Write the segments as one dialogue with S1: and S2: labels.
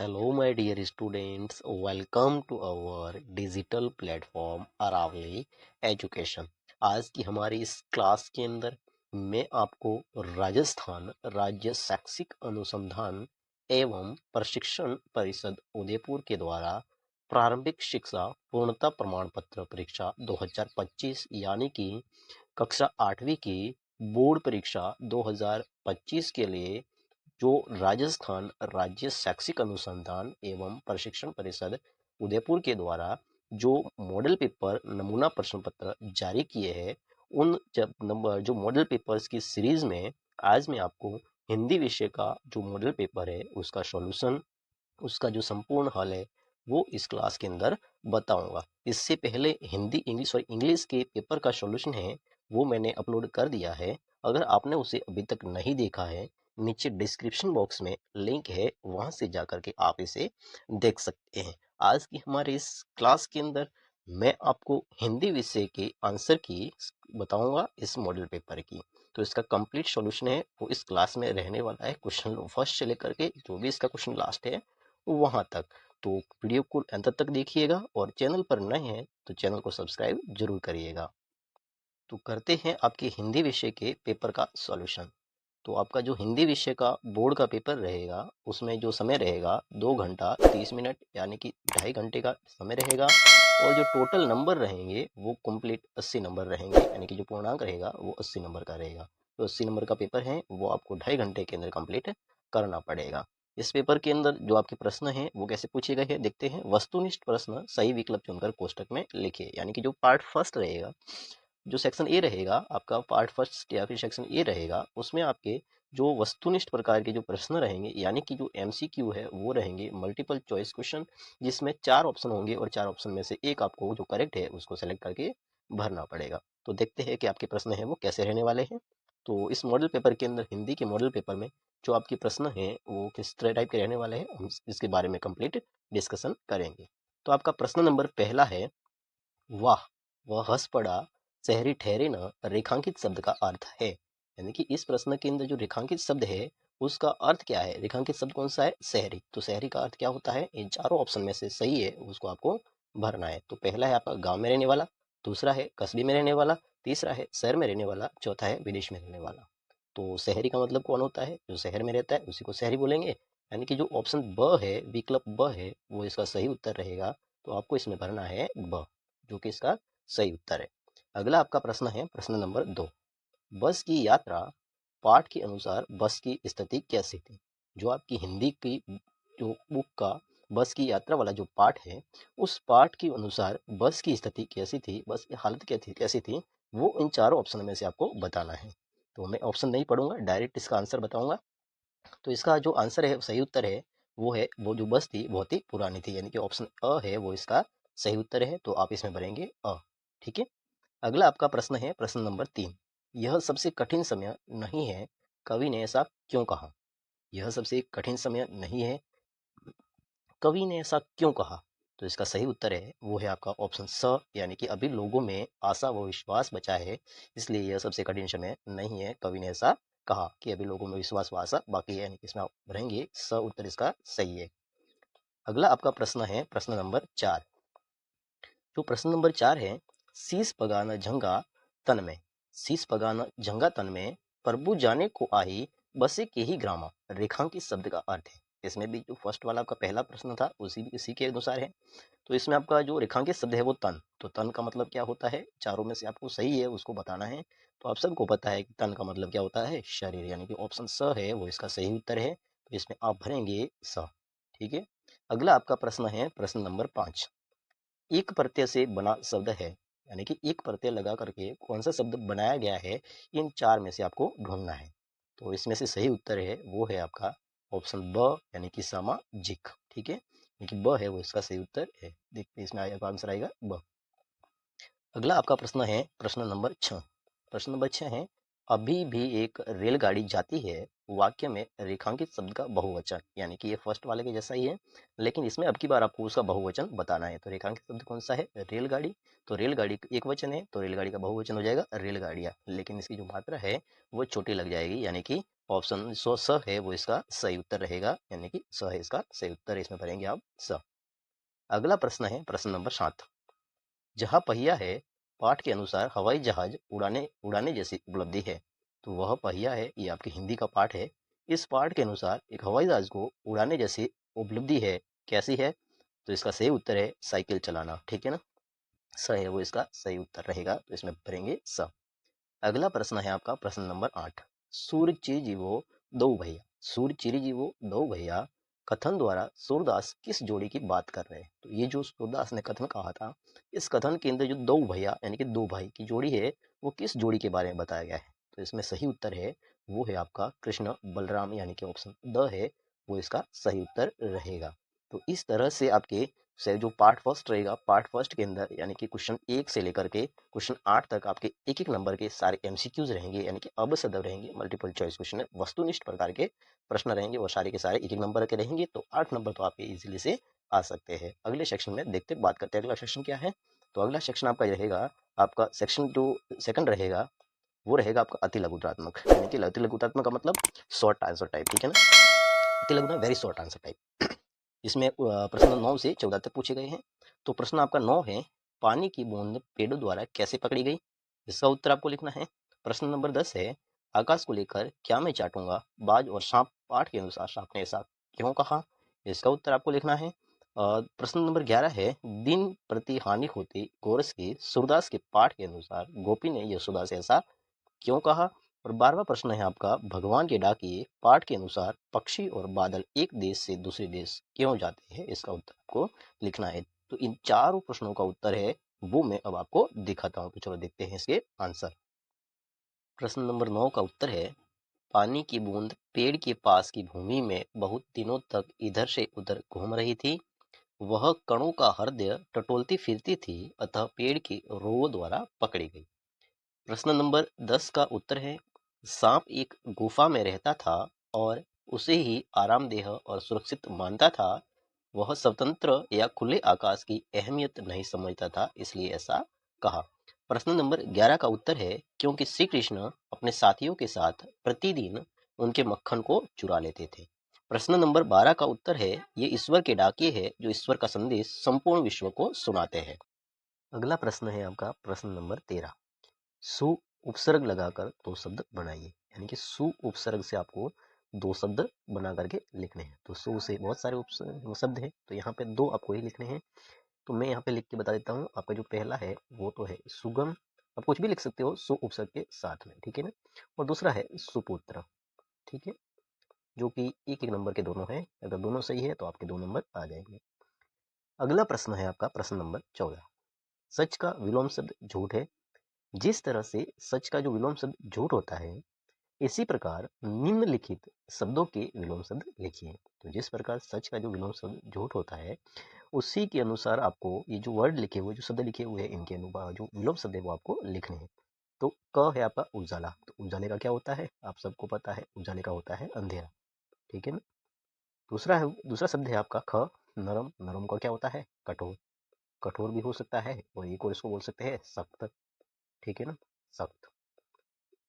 S1: Hello, my dear students. Welcome to our digital platform Aravali education. आज की हमारी इस क्लास के अंदर मैं आपको राजस्थान राज्य शैक्षिक अनुसंधान एवं प्रशिक्षण परिषद उदयपुर के द्वारा प्रारंभिक शिक्षा पूर्णता प्रमाण पत्र परीक्षा 2025 यानी कि कक्षा 8वीं की बोर्ड परीक्षा 2025 के लिए जो राजस्थान राज्य शैक्षिक अनुसंधान एवं प्रशिक्षण परिषद उदयपुर के द्वारा जो मॉडल पेपर नमूना प्रश्न पत्र जारी किए हैं उन जो मॉडल पेपर्स की सीरीज में आज मैं आपको हिंदी विषय का जो मॉडल पेपर है उसका सॉल्यूशन, उसका जो संपूर्ण हल है वो इस क्लास के अंदर बताऊंगा। इससे पहले हिंदी इंग्लिश के पेपर का सॉल्यूशन है वो मैंने अपलोड कर दिया है। अगर आपने उसे अभी तक नहीं देखा है, नीचे डिस्क्रिप्शन बॉक्स में लिंक है, वहां से जाकर के आप इसे देख सकते हैं। आज की हमारे इस क्लास के अंदर मैं आपको हिंदी विषय के आंसर की बताऊंगा इस मॉडल पेपर की। तो इसका कंप्लीट सॉल्यूशन है वो इस क्लास में रहने वाला है, क्वेश्चन फर्स्ट से लेकर के जो भी इसका क्वेश्चन लास्ट है वहां तक। तो वीडियो को अंत तक देखिएगा और चैनल पर नए हैं तो चैनल को सब्सक्राइब जरूर करिएगा। तो करते हैं आपके हिंदी विषय के पेपर का सॉल्यूशन। तो आपका जो हिंदी विषय का बोर्ड का पेपर रहेगा उसमें जो समय रहेगा 2 घंटा 30 मिनट यानी कि 2.5 घंटे का समय रहेगा और जो टोटल नंबर रहेंगे वो कंप्लीट 80 नंबर रहेंगे, यानी कि जो पूर्णांक रहेगा वो 80 नंबर का रहेगा। तो 80 नंबर का पेपर है वो आपको 2.5 घंटे के अंदर कंप्लीट करना पड़ेगा। इस पेपर के अंदर जो आपके प्रश्न हैं वो कैसे पूछे गए हैं देखते हैं। वस्तुनिष्ठ प्रश्न सही विकल्प चुनकर कोष्टक में लिखिए, यानी कि जो पार्ट फर्स्ट रहेगा, जो सेक्शन ए रहेगा आपका, पार्ट फर्स्ट या फिर सेक्शन ए रहेगा, उसमें आपके जो वस्तुनिष्ठ प्रकार के जो प्रश्न रहेंगे यानी कि जो एमसीक्यू है वो रहेंगे मल्टीपल चॉइस क्वेश्चन, जिसमें 4 ऑप्शन होंगे और 4 ऑप्शन में से एक आपको जो करेक्ट है उसको सेलेक्ट करके भरना पड़ेगा। तो देखते हैं कि आपके प्रश्न हैं वो कैसे रहने वाले हैं। तो इस मॉडल पेपर के अंदर, हिंदी के मॉडल पेपर में जो आपके प्रश्न हैं वो किस तरह टाइप के रहने वाले हैं हम इसके बारे में कंप्लीट डिस्कशन करेंगे। तो आपका प्रश्न नंबर पहला है, वाह वह हंस पड़ा शहरी ठहरे न रेखांकित शब्द का अर्थ है। यानी कि इस प्रश्न के अंदर जो रेखांकित शब्द है उसका अर्थ क्या है। रेखांकित शब्द कौन सा है? शहरी। तो शहरी का अर्थ क्या होता है? इन चारों ऑप्शन में से सही है उसको आपको भरना है। तो पहला है आपका गांव में रहने वाला, दूसरा है कस्बे में रहने वाला, तीसरा है शहर में रहने वाला, चौथा है विदेश में रहने वाला। तो शहरी का मतलब कौन होता है? जो शहर में रहता है उसी को शहरी बोलेंगे। यानी कि जो ऑप्शन ब है, विकल्प ब है, वो इसका सही उत्तर रहेगा। तो आपको इसमें भरना है ब, जो कि इसका सही उत्तर है। अगला आपका प्रश्न है प्रश्न नंबर 2, बस की यात्रा पाठ के अनुसार बस की स्थिति कैसी थी। जो आपकी हिंदी की जो बुक का बस की यात्रा वाला जो पाठ है उस पाठ के अनुसार बस की स्थिति कैसी थी, बस की हालत कैसी थी, वो इन चारों ऑप्शन में से आपको बताना है। तो मैं ऑप्शन नहीं पढ़ूंगा, डायरेक्ट इसका आंसर बताऊंगा। तो इसका जो आंसर है, सही उत्तर है वो है, वो जो बस थी बहुत ही पुरानी थी, यानी कि ऑप्शन अ है वो इसका सही उत्तर है। तो आप इसमें भरेंगे अ। ठीक है। अगला आपका प्रश्न है प्रश्न नंबर 3, यह सबसे कठिन समय नहीं है, कवि ने ऐसा क्यों कहा। यह सबसे कठिन समय नहीं है, कवि ने ऐसा क्यों कहा। तो इसका सही उत्तर है वो है आपका ऑप्शन स, यानी कि अभी लोगों में आशा व विश्वास बचा है, इसलिए यह सबसे कठिन समय नहीं है, कवि ने ऐसा कहा कि अभी लोगों में विश्वास व आशा बाकी है, यानी कि इसमें आप भरेंगे स, उत्तर इसका सही है। अगला आपका प्रश्न है प्रश्न नंबर 4। जो प्रश्न नंबर 4 है, शीस पगान झंगा तन में, शीस पगान झंगा तन में प्रभु जाने को आई बसे के ही ग्रामा, रेखांकित शब्द का अर्थ है। इसमें भी जो फर्स्ट वाला आपका पहला प्रश्न था उसी के अनुसार है। तो इसमें आपका जो रेखांकित शब्द है वो तन, तो तन का मतलब क्या होता है, चारों में से आपको सही है उसको बताना है। तो आप सबको पता है कि तन का मतलब क्या होता है, शरीर, यानी कि ऑप्शन स है वो इसका सही उत्तर है। तो इसमें आप भरेंगे स। ठीक है। अगला आपका प्रश्न है प्रश्न नंबर 5, एक प्रत्यय से बना शब्द है, यानी कि एक प्रत्यय लगा करके कौन सा शब्द बनाया गया है, इन चार में से आपको ढूंढना है। तो इसमें से सही उत्तर है वो है आपका ऑप्शन ब, यानी कि सामाजिक। ठीक है, यानी कि ब है वो इसका सही उत्तर है। देखते हैं इसमें आपका आंसर आएगा ब। अगला आपका प्रश्न है प्रश्न नंबर 6। प्रश्न नंबर 6 है, अभी भी एक रेलगाड़ी जाती है वाक्य में रेखांकित शब्द का बहुवचन, यानी कि ये फर्स्ट वाले के जैसा ही है, लेकिन इसमें अब की बार आपको उसका बहुवचन बताना है। तो रेखांकित शब्द कौन सा है? रेलगाड़ी। तो रेलगाड़ी एक वचन है, तो रेलगाड़ी का बहुवचन हो जाएगा रेलगाड़ियाँ, लेकिन इसकी जो मात्रा है वो छोटी लग जाएगी, यानी कि ऑप्शन स है वो इसका सही उत्तर रहेगा, यानी कि स है इसका सही उत्तर। इसमें भरेंगे आप स। अगला प्रश्न है प्रश्न नंबर 7। जहाँ पहिया है पाठ के अनुसार हवाई जहाज उड़ाने उड़ाने जैसी उपलब्धि है, तो वह पहिया है, ये आपकी हिंदी का पाठ है। इस पाठ के अनुसार एक हवाई जहाज को उड़ाने जैसी उपलब्धि है, कैसी है? तो इसका सही उत्तर है साइकिल चलाना, ठीक है ना। स है वो इसका सही उत्तर रहेगा, तो इसमें भरेंगे स। अगला प्रश्न है आपका प्रश्न नंबर 8। सूर्य चिरजीवो दो भैया, सूर्य चिरजीवो दो भैया कथन द्वारा सूरदास किस जोड़ी की बात कर रहे हैं? तो ये जो सूरदास ने कथन कहा था, इस कथन के अंदर जो दो भैया यानी कि दो भाई की जोड़ी है, वो किस जोड़ी के बारे में बताया गया है? तो इसमें सही उत्तर है वो है आपका कृष्ण बलराम, यानी कि ऑप्शन द है वो इसका सही उत्तर रहेगा। तो इस तरह से आपके से जो पार्ट फर्स्ट रहेगा, पार्ट फर्स्ट के अंदर यानी कि क्वेश्चन 1 से लेकर के क्वेश्चन 8 तक आपके एक एक नंबर के सारे एमसीक्यूज रहेंगे, यानी कि अब सदव रहेंगे, मल्टीपल चॉइस क्वेश्चन है, वस्तुनिष्ठ प्रकार के प्रश्न रहेंगे, वो सारे के सारे एक एक नंबर के रहेंगे। तो 8 नंबर तो आपके इजीली से आ सकते हैं। अगले सेक्शन में देखते बात करते हैं अगला सेक्शन क्या है। तो अगला सेक्शन आपका रहेगा, आपका सेक्शन जो सेकंड रहेगा वो रहेगा आपका अति लघुत्रात्मक, यानी कि अति लघुत्रात्मक का मतलब शॉर्ट आंसर टाइप, ठीक है ना। अति लघु वेरी शॉर्ट आंसर टाइप। इसमें प्रश्न 9 से 14 तक पूछे गए हैं। तो प्रश्न आपका 9 है, पानी की बूंद पेड़ों द्वारा कैसे पकड़ी गई? इसका उत्तर आपको लिखना है। प्रश्न नंबर 10 है, आकाश को लेकर क्या मैं चाटूंगा, बाज और सांप पाठ के अनुसार सांप ने ऐसा क्यों कहा? इसका उत्तर आपको लिखना है। प्रश्न नंबर 11 है, दिन प्रति हानि होती गोरस की सूरदास के पाठ के अनुसार गोपी ने यशोदा से ऐसा क्यों कहा? और 12वां प्रश्न है आपका, भगवान के डाकिए पाठ के अनुसार पक्षी और बादल एक देश से दूसरे देश क्यों जाते हैं? इसका उत्तर आपको लिखना है। तो इन चारों प्रश्नों का उत्तर है वो मैं अब आपको दिखाता हूं। तो चलो देखते हैं इसके आंसर। प्रश्न नंबर 9 का उत्तर है, पानी की बूंद पेड़ के पास की भूमि में बहुत दिनों तक इधर से उधर घूम रही थी। वह कणों का हृदय टटोलती फिरती थी, अतः पेड़ की रों द्वारा पकड़ी गई। प्रश्न नंबर 10 का उत्तर है, सांप एक गुफा में रहता था और उसे ही आरामदेह और सुरक्षित मानता था। वह स्वतंत्र या खुले आकाश की अहमियत नहीं समझता था, इसलिए ऐसा कहा। प्रश्न नंबर 11 का उत्तर है, क्योंकि श्री कृष्ण अपने साथियों के साथ प्रतिदिन उनके मक्खन को चुरा लेते थे। प्रश्न नंबर 12 का उत्तर है, ये ईश्वर के डाकिये है जो ईश्वर का संदेश संपूर्ण विश्व को सुनाते हैं। अगला प्रश्न है आपका प्रश्न नंबर 13। सु उपसर्ग लगाकर दो शब्द बनाइए, यानी कि सु उपसर्ग से आपको दो शब्द बना करके लिखने हैं। तो सु से बहुत सारे शब्द हैं, तो यहाँ पे दो आपको ही लिखने हैं। तो मैं यहाँ पे लिख के बता देता हूँ। आपका जो पहला है वो तो है सुगम, आप कुछ भी लिख सकते हो सु उपसर्ग के साथ में, ठीक है ना। और दूसरा है सुपुत्र, ठीक है, जो कि एक एक नंबर के दोनों हैं। अगर दोनों सही है तो आपके 2 नंबर आ जाएंगे। अगला प्रश्न है आपका प्रश्न नंबर 14। सच का विलोम शब्द झूठ है। जिस तरह से सच का जो विलोम शब्द झूठ होता है, इसी प्रकार निम्नलिखित शब्दों के विलोम शब्द लिखिए। तो जिस प्रकार सच का जो विलोम शब्द झूठ होता है, उसी के अनुसार आपको ये जो वर्ड लिखे हुए, जो शब्द लिखे हुए हैं, इनके अनुसार जो विलोम शब्द है वो आपको लिखने हैं। तो क है आपका उजाला, तो उजाले का क्या होता है आप सबको पता है, उजाले का होता है अंधेरा, ठीक है ना। दूसरा शब्द है आपका ख, नरम, नरम का क्या होता है कठोर, कठोर भी हो सकता है, और एक और इसको बोल सकते हैं सख्त, ठीक है ना, सख्त।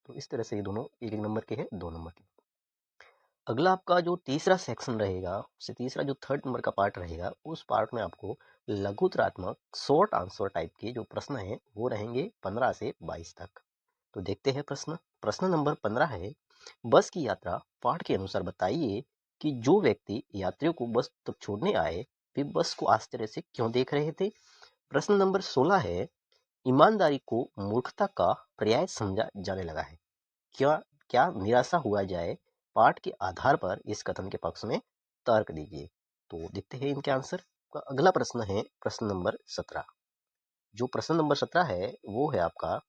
S1: तो इस तरह से ये दोनों एक एक नंबर के हैं, 2 नंबर के। अगला आपका जो तीसरा सेक्शन रहेगा, उससे तीसरा जो थर्ड नंबर का पार्ट रहेगा, उस पार्ट में आपको लघुत्रात्मक शॉर्ट आंसर टाइप के जो प्रश्न हैं वो रहेंगे 15 से 22 तक। तो देखते हैं प्रश्न। प्रश्न नंबर 15 है, बस की यात्रा पाठ के अनुसार बताइए कि जो व्यक्ति यात्रियों को बस तक छोड़ने आए वे बस को आश्चर्य से क्यों देख रहे थे। प्रश्न नंबर 16 है, ईमानदारी को मूर्खता का पर्याय समझा जाने लगा है, क्या क्या निराशा हुआ जाए, पाठ के आधार पर इस कथन के पक्ष में तर्क दीजिए। तो देखते हैं इनके आंसर। अगला प्रश्न है प्रश्न नंबर 17। जो प्रश्न नंबर 17 है वो है आपका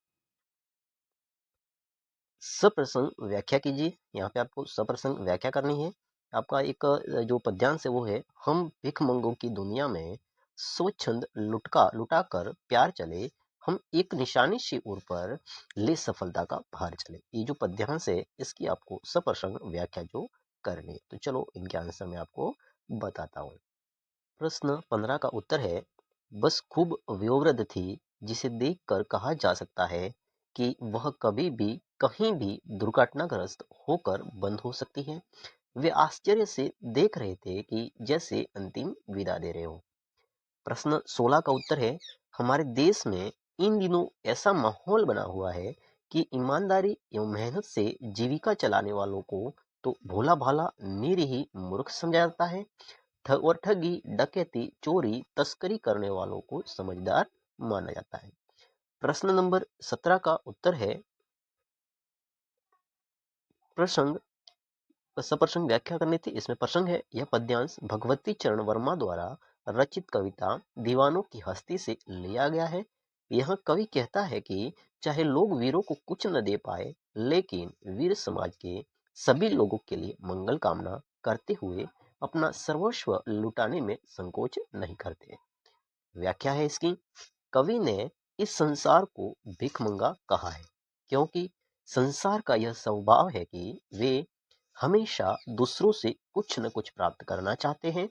S1: सप्रसंग व्याख्या कीजिए। यहाँ पे आपको सप्रसंग व्याख्या करनी है। आपका एक जो पद्यांश है वो है, हम भिखमंगों की दुनिया में स्वच्छंद लुटा कर प्यार चले, हम एक निशानी से ओर पर ले सफलता का भार चले। ये जो पद्यांश है इसकी आपको सप्रसंग व्याख्या जो करनी है। तो चलो इनके आंसर मैं आपको बताता हूँ। प्रश्न 15 का उत्तर है, बस खूब व्योवृद्ध थी जिसे देखकर कहा जा सकता है कि वह कभी भी कहीं भी दुर्घटनाग्रस्त होकर बंद हो सकती है। वे आश्चर्य से देख रहे थे कि जैसे अंतिम विदा दे रहे हो। प्रश्न 16 का उत्तर है, हमारे देश में इन दिनों ऐसा माहौल बना हुआ है कि ईमानदारी एवं मेहनत से जीविका चलाने वालों को तो भोला भाला निरीह ही मूर्ख समझा जाता है और ठगी डकैती चोरी तस्करी करने वालों को समझदार माना जाता है। प्रश्न नंबर 17 का उत्तर है, प्रसंग सप्रसंग व्याख्या करनी थी। इसमें प्रसंग है, यह पद्यांश भगवती चरण वर्मा द्वारा रचित कविता दीवानों की हस्ती से लिया गया है। यहाँ कवि कहता है कि चाहे लोग वीरों को कुछ न दे पाए, लेकिन वीर समाज के सभी लोगों के लिए मंगल कामना करते हुए अपना सर्वस्व लुटाने में संकोच नहीं करते। व्याख्या है इसकी, कवि ने इस संसार को भिखमंगा कहा है क्योंकि संसार का यह स्वभाव है कि वे हमेशा दूसरों से कुछ न कुछ प्राप्त करना चाहते हैं।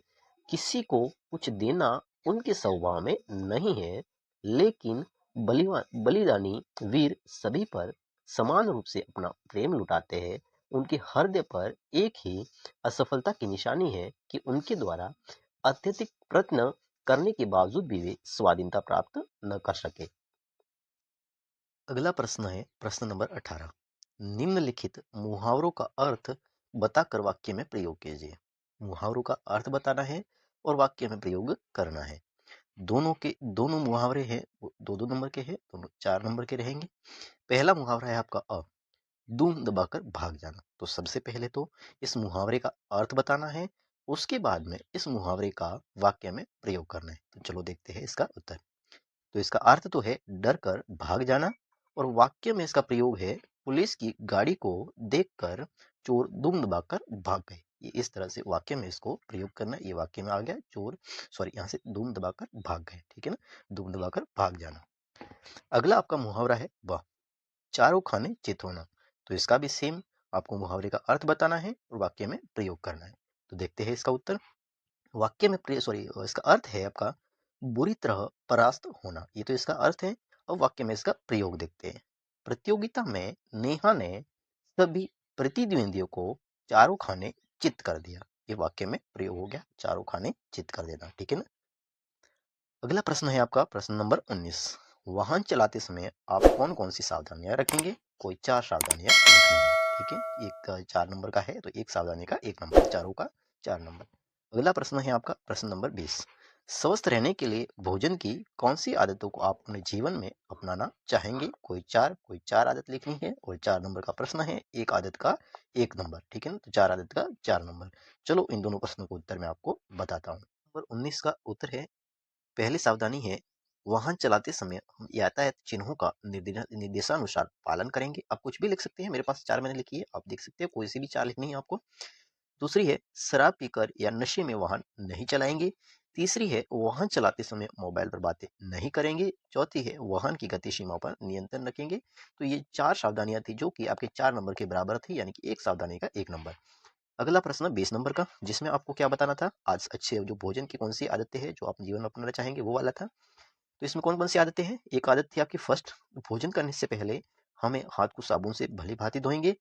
S1: किसी को कुछ देना उनके स्वभाव में नहीं है, लेकिन बलिदानी वीर सभी पर समान रूप से अपना प्रेम लुटाते हैं। उनके हृदय पर एक ही असफलता की निशानी है कि उनके द्वारा अत्यधिक प्रयत्न करने के बावजूद भी वे स्वाधीनता प्राप्त न कर सके। अगला प्रश्न है प्रश्न नंबर 18, निम्नलिखित मुहावरों का अर्थ बताकर वाक्य में प्रयोग कीजिए। मुहावरों का अर्थ बताना है और वाक्य में प्रयोग करना है। दोनों मुहावरे हैं वो दो दो नंबर के हैं, दोनों 4 नंबर के रहेंगे। पहला मुहावरा है आपका दूम दबाकर भाग जाना। तो सबसे पहले तो इस मुहावरे का अर्थ बताना है, उसके बाद में इस मुहावरे का वाक्य में प्रयोग करना है। तो चलो देखते हैं इसका उत्तर। तो इसका अर्थ तो है डर कर भाग जाना, और वाक्य में इसका प्रयोग है, पुलिस की गाड़ी को देखकर चोर दुम दबाकर भाग गए। ये इस तरह से वाक्य में इसको प्रयोग करना है। ये वाक्य में आ गया चोर, सॉरी यहाँ से दुम दबाकर भाग गए, ठीक है ना, दुम दबाकर भाग जाना। अगला आपका मुहावरा है वाह चारों खाने चित होना। तो इसका भी सेम आपको मुहावरे का अर्थ बताना है और वाक्य में प्रयोग करना है। तो देखते हैं इसका उत्तर। वाक्य में सॉरी इसका अर्थ है आपका बुरी तरह परास्त होना। ये तो इसका अर्थ है। अब वाक्य में इसका प्रयोग देखते हैं। प्रतियोगिता में नेहा ने सभी प्रतिद्वंदियों को चारों खाने चित कर दिया। ये वाक्य में प्रयोग हो गया, चारों खाने चित कर देना, ठीक है ना। अगला प्रश्न है आपका प्रश्न नंबर 19, वाहन चलाते समय आप कौन कौन सी सावधानियां रखेंगे। कोई 4 सावधानियां लिखनी है, ठीक है। एक 4 नंबर का है तो एक सावधानी का 1 नंबर, चारों का 4 नंबर। अगला प्रश्न है आपका प्रश्न नंबर 20, स्वस्थ रहने के लिए भोजन की कौन सी आदतों को आप अपने जीवन में अपनाना चाहेंगे। कोई चार आदत लिखनी है और 4 नंबर का प्रश्न है, एक आदत का 1 नंबर, ठीक है ना। तो 4 आदत का 4 नंबर। चलो इन दोनों प्रश्नों का उत्तर मैं आपको बताता हूँ। नंबर 19 का उत्तर है, पहली सावधानी है, वाहन चलाते समय हम यातायात चिन्हों का निर्देशानुसार पालन करेंगे। आप कुछ भी लिख सकते हैं, मेरे पास 4 मैंने लिखी है, आप देख सकते हैं, कोई सी भी 4 लिखनी है आपको। दूसरी है, शराब पीकर या नशे में वाहन नहीं चलाएंगे। तीसरी है, वाहन चलाते समय मोबाइल पर बातें नहीं करेंगे। चौथी है, वाहन की गति सीमा पर नियंत्रण रखेंगे। तो ये 4 सावधानियां थी जो कि आपके 4 नंबर के बराबर थी, यानी कि एक सावधानी का 1 नंबर। अगला प्रश्न 20 नंबर का, जिसमें आपको क्या बताना था, आज अच्छे जो भोजन की कौन सी आदतें हैं जो आप जीवन में अपनाना चाहेंगे, वो वाला था। तो इसमें कौन कौन सी आदतें हैं। एक आदत थी आपकी फर्स्ट, भोजन करने से पहले हमें हाथ को साबुन से भली भांति धोएंगे।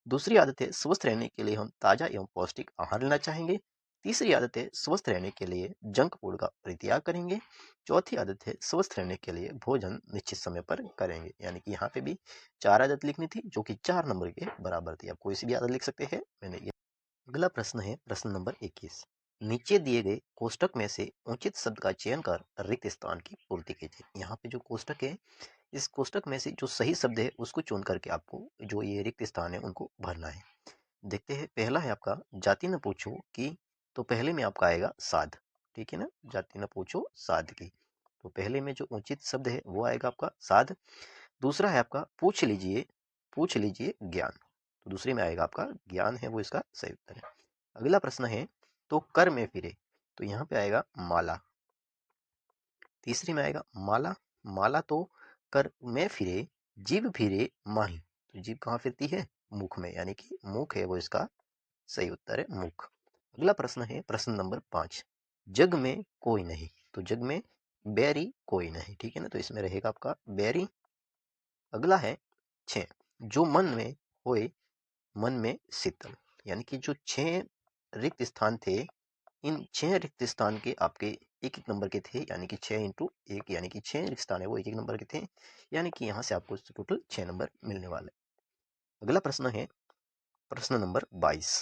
S1: दूसरी आदत है, स्वस्थ रहने के लिए हम ताजा एवं पौष्टिक आहार लेना चाहेंगे। तीसरी आदत है, स्वस्थ रहने के लिए जंक फूड का परित्याग करेंगे। चौथी आदत है, स्वस्थ रहने के लिए भोजन निश्चित समय पर करेंगे। यानी कि यहाँ पे भी 4 आदत लिखनी थी जो कि 4 नंबर के बराबर थी। आप कोई सी भी आदत लिख सकते हैं, मैंने ये। अगला प्रश्न है प्रश्न नंबर 21, नीचे दिए गए कोष्टक में से उचित शब्द का चयन कर रिक्त स्थान की पूर्ति कीजिए। यहाँ पे जो कोष्टक है, इस कोष्टक में से जो सही शब्द है उसको चुन करके आपको जो ये रिक्त स्थान है उनको भरना है। देखते हैं, पहला है आपका जाति न पूछो कि, तो पहले में आपका आएगा साध, ठीक है ना, जाति न पूछो साध की। तो पहले में जो उचित शब्द है वो आएगा आपका साध। दूसरा है आपका पूछ लीजिए ज्ञान। तो दूसरे में आएगा आपका ज्ञान है, वो इसका सही उत्तर है। अगला प्रश्न है, तो कर में फिरे। तो यहाँ पे आएगा माला। तीसरी में आएगा माला। माला तो कर में फिरे जीभ फिरे माही। तो जीभ कहाँ फिरती है? मुख में, यानी कि मुख है वो इसका सही उत्तर है, मुख। अगला प्रश्न है प्रश्न नंबर 5। जग में कोई नहीं। तो जग में बैरी कोई नहीं, ठीक है ना, तो इसमें रहेगा आपका बैरी। अगला है 6। जो मन में होए मन में शीतल। यानी कि जो 6 रिक्त स्थान थे, इन 6 रिक्त स्थान के आपके एक एक नंबर के थे, यानी कि 6 इंटू 1, यानी कि 6 रिक्त स्थान है वो एक एक नंबर के थे, यानी कि यहाँ से आपको टोटल 6 नंबर मिलने वाले। अगला प्रश्न है प्रश्न नंबर 22।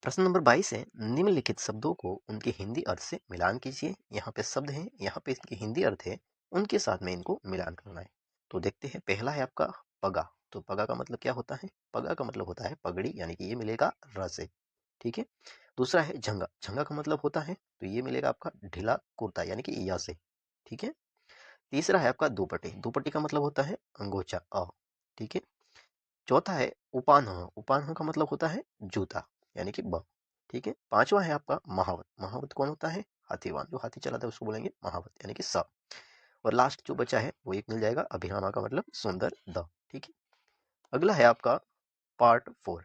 S1: प्रश्न नंबर 22 है, निम्नलिखित शब्दों को उनके हिंदी अर्थ से मिलान कीजिए। यहाँ पे शब्द हैं, यहाँ पे इसके हिंदी अर्थ है, उनके साथ में इनको मिलान करना है। तो देखते हैं, पहला है आपका पगा। तो पगा का मतलब क्या होता है? पगा का मतलब होता है पगड़ी, यानी कि ये मिलेगा र से, ठीक है। दूसरा है झंगा। झंगा का मतलब होता है, तो ये मिलेगा आपका ढीला कुर्ता, यानी कि या से, ठीक है। तीसरा है आपका दुपट्टी। दुपट्टी का मतलब होता है अंगोछा, अ, ठीक है। चौथा है उपान्ह। उपान्ह का मतलब होता है जूता, यानी कि ब, ठीक है। पांचवा है आपका महावत। महावत कौन होता है? हाथीवान, जो हाथी चलाता है उसको बोलेंगे महावत, यानी कि स। और लास्ट जो बचा है वो एक मिल जाएगा अभिरामा का मतलब सुंदर, द, ठीक है। अगला है आपका पार्ट 4।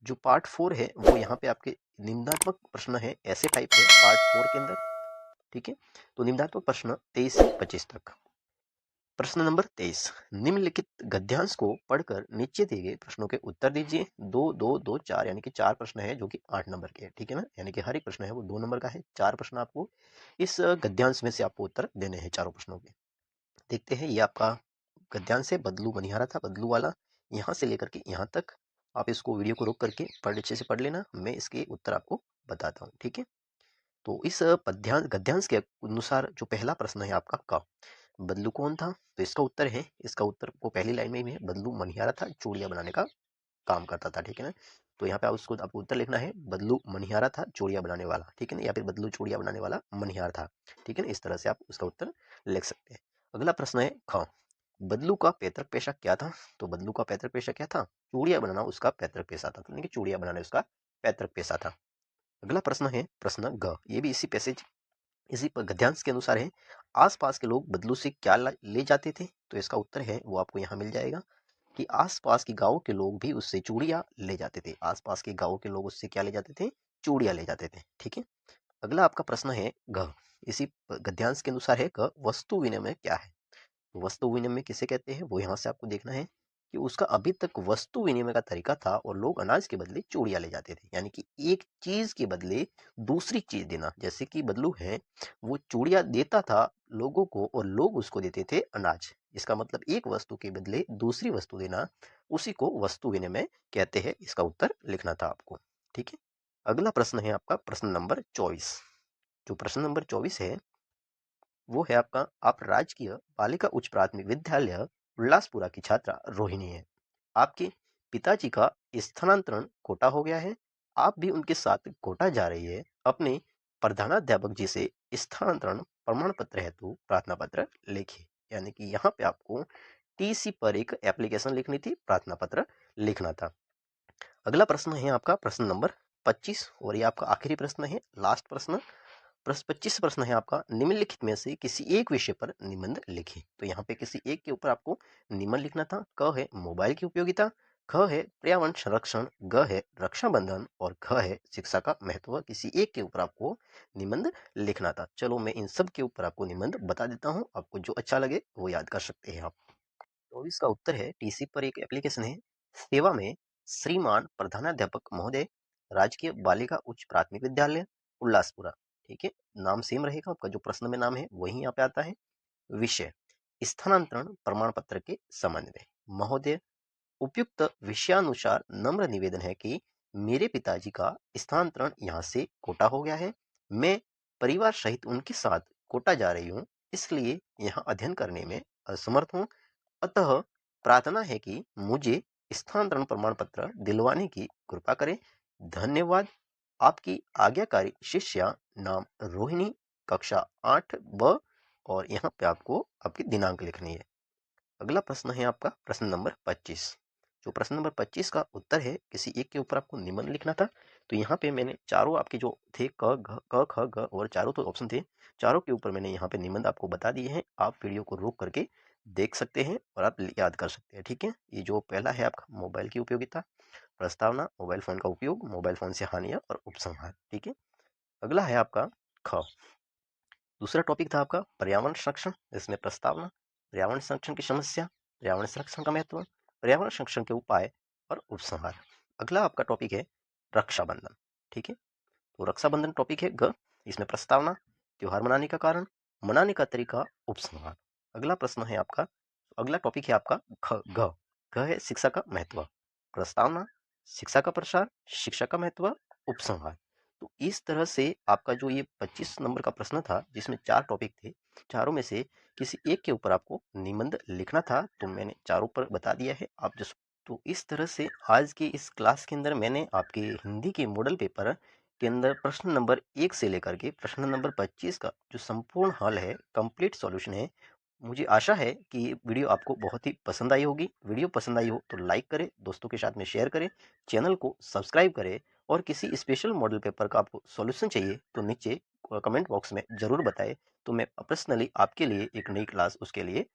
S1: जो पार्ट 4 है वो यहाँ पे आपके निम्नात्मक प्रश्न है, ऐसे टाइप है पार्ट 4 के अंदर, ठीक है। तो निम्नात्मक प्रश्न 23 से 25 तक। प्रश्न नंबर 23। निम्नलिखित गद्यांश को पढ़कर नीचे दिए गए प्रश्नों के उत्तर दीजिए। 2 2 2 4, यानी कि 4 प्रश्न है जो कि 8 नंबर के हैं, ठीक है ना, यानी कि हर एक प्रश्न है वो 2 नंबर का है। 4 प्रश्न आपको इस गद्यांश में से आपको उत्तर देने हैं चारों प्रश्नों के। देखते हैं, ये आपका गद्यांश है, बदलू मनिहारा था, बदलू वाला, यहाँ से लेकर के यहाँ तक। आप इसको वीडियो को रोक करके अच्छे से पढ़ लेना, मैं इसके उत्तर आपको बताता हूँ, ठीक है। तो इस गद्यांश के अनुसार जो पहला प्रश्न है आपका क, बदलू कौन था? तो इसका उत्तर है, इसका उत्तर को पहली लाइन में ही है, बदलू मनिहारा था, चूड़ियां बनाने का काम करता था, ठीक है ना। तो यहाँ पे आप उसको आपको उत्तर लिखना है, बदलू मनिहारा था चूड़ियां बनाने वाला, ठीक है ना, या फिर बदलू चूड़ियां बनाने वाला मनिहार था, ठीक है ना। इस तरह से आप उसका उत्तर लिख सकते हैं। अगला प्रश्न है ख, बदलू का पैतृक पेशा क्या था? तो बदलू का पैतृक पेशा क्या था? चूड़ियां बनाना उसका पैतृक पेशा था, यानी कि चूड़ियां बनाना उसका पैतृक पेशा था। अगला प्रश्न है प्रश्न ग, ये भी इसी पैसेज इसी गद्यांश के अनुसार है। आसपास के लोग बदलू से क्या ले जाते थे? तो इसका उत्तर है वो आपको यहाँ मिल जाएगा कि आसपास के गांव के लोग भी उससे चूड़ियां ले जाते थे। आसपास के गांव के लोग उससे क्या ले जाते थे? चूड़ियां ले जाते थे, ठीक है। अगला आपका प्रश्न है घ, इसी गद्यांश के अनुसार है क, वस्तु विनिमय क्या है? तो वस्तु विनिमय किसे कहते हैं वो यहाँ से आपको देखना है कि उसका अभी तक वस्तु विनिमय का तरीका था और लोग अनाज के बदले चूड़ियां ले जाते थे, यानी कि एक चीज के बदले दूसरी चीज देना। जैसे कि बदलू है वो चूड़ियां देता था लोगों को और लोग उसको देते थे अनाज। इसका मतलब एक वस्तु के बदले दूसरी वस्तु देना, उसी को वस्तु विनिमय कहते हैं। इसका उत्तर लिखना था आपको, ठीक है। अगला प्रश्न है आपका प्रश्न नंबर 24। जो प्रश्न नंबर 24 है वो है आपका, आप राजकीय बालिका उच्च प्राथमिक विद्यालय उल्लासपुरा की छात्रा रोहिणी है। आपके पिताजी का स्थानांतरण कोटा हो गया है, आप भी उनके साथ कोटा जा रही है। अपने प्रधानाध्यापक जी से स्थानांतरण प्रमाण पत्र हेतु प्रार्थना पत्र लिखिए। यानी कि यहाँ पे आपको टीसी पर एक एप्लीकेशन लिखनी थी, प्रार्थना पत्र लिखना था। अगला प्रश्न है आपका प्रश्न नंबर 25 और ये आपका आखिरी प्रश्न है, लास्ट प्रश्न। प्रश्न 25 प्रश्न है आपका, निम्नलिखित में से किसी एक विषय पर निबंध लिखें। तो यहाँ पे किसी एक के ऊपर आपको निबंध लिखना था। क है मोबाइल की उपयोगिता, ख है पर्यावरण संरक्षण, ग है रक्षाबंधन और घ है शिक्षा का महत्व। किसी एक के ऊपर आपको निबंध लिखना था। चलो मैं इन सब के ऊपर आपको निबंध बता देता हूँ, आपको जो अच्छा लगे वो याद कर सकते हैं आप। तो इसका उत्तर है, टीसी पर एक एप्लीकेशन है, सेवा में श्रीमान प्रधानाध्यापक महोदय, राजकीय बालिका उच्च प्राथमिक विद्यालय उल्लासपुरा, ठीक है। नाम सेम रहेगा आपका, जो प्रश्न में नाम है वही यहाँ पे आता है। विषय स्थानांतरण प्रमाण पत्र के संबंध में। महोदय, उपयुक्त विषयानुसार नम्र निवेदन है कि मेरे पिताजी का स्थानांतरण यहाँ से कोटा हो गया है। मैं परिवार सहित उनके साथ कोटा जा रही हूँ, इसलिए यहाँ अध्ययन करने में असमर्थ हूँ। अतः प्रार्थना है कि मुझे स्थानांतरण प्रमाण पत्र दिलवाने की कृपा करें। धन्यवाद। आपकी आज्ञाकारी शिष्या, नाम रोहिणी, कक्षा 8 ब, और यहाँ पे आपको आपकी दिनांक लिखनी है। अगला प्रश्न है आपका प्रश्न नंबर 25। जो प्रश्न नंबर 25 का उत्तर है, किसी एक के ऊपर आपको निबंध लिखना था। तो यहाँ पे मैंने चारों आपके जो थे क ख ग और चारों तो ऑप्शन थे, चारों के ऊपर मैंने यहाँ पे निबंध आपको बता दिए हैं। आप वीडियो को रोक करके देख सकते हैं और आप याद कर सकते हैं। ठीक है, ये जो पहला है आपका मोबाइल की उपयोगिता, प्रस्तावना, मोबाइल फोन का उपयोग, मोबाइल फोन से हानियां और उपसंहार। ठीक है, अगला है आपका ख। दूसरा टॉपिक था आपका पर्यावरण संरक्षण, इसमें प्रस्तावना, पर्यावरण संरक्षण की समस्या, पर्यावरण संरक्षण का महत्व, पर्यावरण संरक्षण के उपाय और उपसंहार। अगला आपका टॉपिक है रक्षाबंधन। ठीक है, तो रक्षाबंधन टॉपिक है ग, इसमें प्रस्तावना, त्योहार मनाने का कारण, मनाने का तरीका, उपसंहार। अगला प्रश्न है आपका, अगला टॉपिक है आपका ग है शिक्षा का महत्व, प्रस्तावना, शिक्षा का प्रसार, शिक्षा का महत्व, उपसंहार। तो इस तरह से आपका जो ये 25 नंबर का प्रश्न था, जिसमें 4 टॉपिक थे, चारों में से किसी एक के ऊपर आपको निबंध लिखना था, तो मैंने चारों पर बता दिया है। आप जो तो इस तरह से आज की इस क्लास के अंदर मैंने आपके हिंदी के मॉडल पेपर के अंदर प्रश्न नंबर 1 से लेकर के प्रश्न नंबर 25 का जो संपूर्ण हल है, कंप्लीट सॉल्यूशन है। मुझे आशा है कि ये वीडियो आपको बहुत ही पसंद आई होगी। वीडियो पसंद आई हो तो लाइक करें, दोस्तों के साथ में शेयर करें, चैनल को सब्सक्राइब करें और किसी स्पेशल मॉडल पेपर का आपको सॉल्यूशन चाहिए तो नीचे कमेंट बॉक्स में ज़रूर बताएं, तो मैं पर्सनली आपके लिए एक नई क्लास उसके लिए